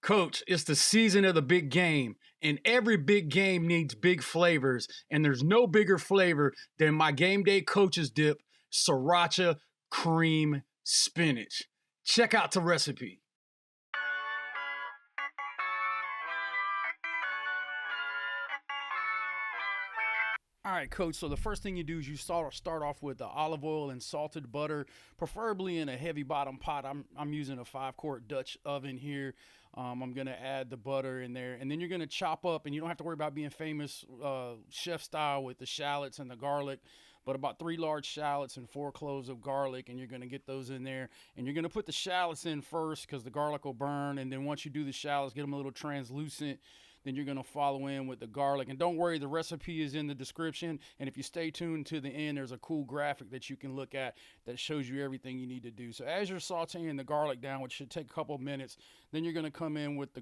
Coach, it's the season of the big game, and every big game needs big flavors, and there's no bigger flavor than my game day coach's dip, Sriracha cream spinach. Check out the recipe. All right, Coach, so the first thing you do is you start off with the olive oil and salted butter, preferably in a heavy bottom pot. I'm using a 5-quart Dutch oven here. I'm going to add the butter in there, and then you're going to chop up, and you don't have to worry about being famous chef style with the shallots and the garlic, but about 3 large shallots and 4 cloves of garlic, and you're going to get those in there, and you're going to put the shallots in first because the garlic will burn, and then once you do the shallots, get them a little translucent. Then you're going to follow in with the garlic. And don't worry, the recipe is in the description. And if you stay tuned to the end, there's a cool graphic that you can look at that shows you everything you need to do. So as you're sauteing the garlic down, which should take a couple of minutes, then you're going to come in with the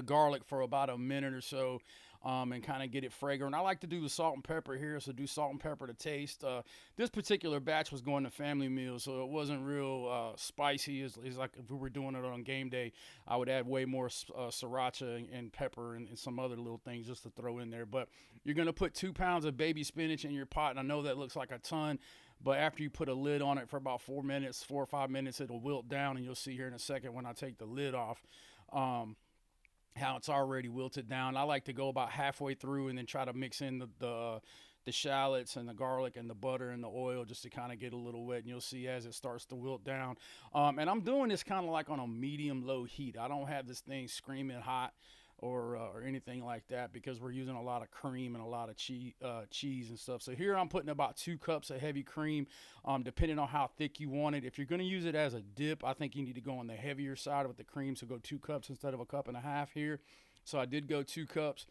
garlic for about a minute or so, and kind of get it fragrant. I like to do the salt and pepper here, so do salt and pepper to taste. This particular batch was going to family meals, so it wasn't real spicy. It's like if we were doing it on game day, I would add way more sriracha and pepper and some other little things just to throw in there. But you're going to put 2 pounds of baby spinach in your pot, and I know that looks like a ton, but after you put a lid on it for about 4 or 5 minutes, it'll wilt down, and you'll see here in a second when I take the lid off. How it's already wilted down. I like to go about halfway through and then try to mix in the shallots and the garlic and the butter and the oil just to kind of get a little wet, and you'll see as it starts to wilt down. And I'm doing this kind of like on a medium-low heat. I don't have this thing screaming hot or anything like that because we're using a lot of cream and a lot of cheese and stuff. So here I'm putting about 2 cups of heavy cream, depending on how thick you want it. If you're going to use it as a dip, I think you need to go on the heavier side with the cream, so go 2 cups instead of 1.5 cups here. So I did go 2 cups.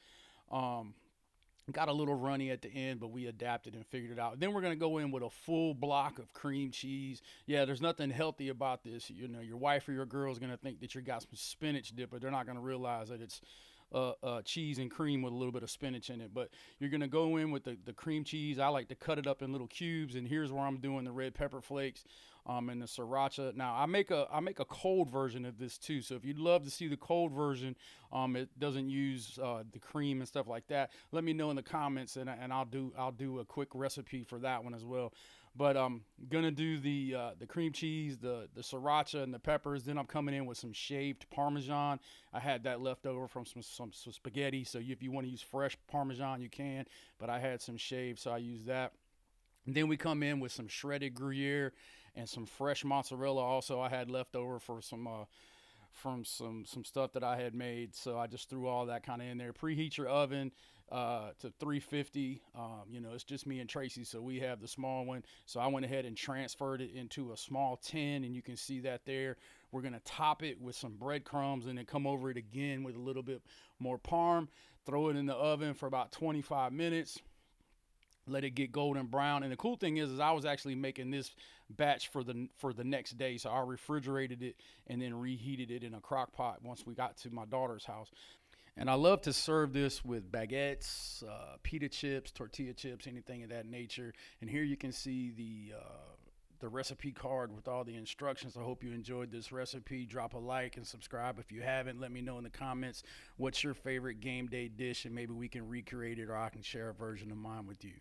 Got a little runny at the end, but we adapted and figured it out. Then we're going to go in with a full block of cream cheese. Yeah, there's nothing healthy about this. You know, your wife or your girl is going to think that you got some spinach dip, but they're not going to realize that it's cheese and cream with a little bit of spinach in it. But you're going to go in with the cream cheese. I like to cut it up in little cubes, and here's where I'm doing the red pepper flakes and the sriracha. Now I make a cold version of this too, so if you'd love to see the cold version, it doesn't use the cream and stuff like that, let me know in the comments, and I'll do a quick recipe for that one as well. But I'm gonna do the cream cheese, the sriracha, and the peppers. Then I'm coming in with some shaved Parmesan. I had that left over from some spaghetti, so if you want to use fresh Parmesan, you can. But I had some shaved, so I used that. And then we come in with some shredded Gruyere and some fresh mozzarella. Also, I had left over for some from some stuff that I had made, so I just threw all that kind of in there. Preheat your oven to 350. You know, it's just me and Tracy, so we have the small one. So I went ahead and transferred it into a small tin, and you can see that there. We're gonna top it with some breadcrumbs, and then come over it again with a little bit more parm. Throw it in the oven for about 25 minutes. Let it get golden brown. And the cool thing is I was actually making this batch for the next day, so I refrigerated it and then reheated it in a crock pot once we got to my daughter's house. And I love to serve this with baguettes, pita chips, tortilla chips, anything of that nature. And here you can see the recipe card with all the instructions. I hope you enjoyed this recipe. Drop a like and subscribe if you haven't. Let me know in the comments what's your favorite game day dish, and maybe we can recreate it, or I can share a version of mine with you.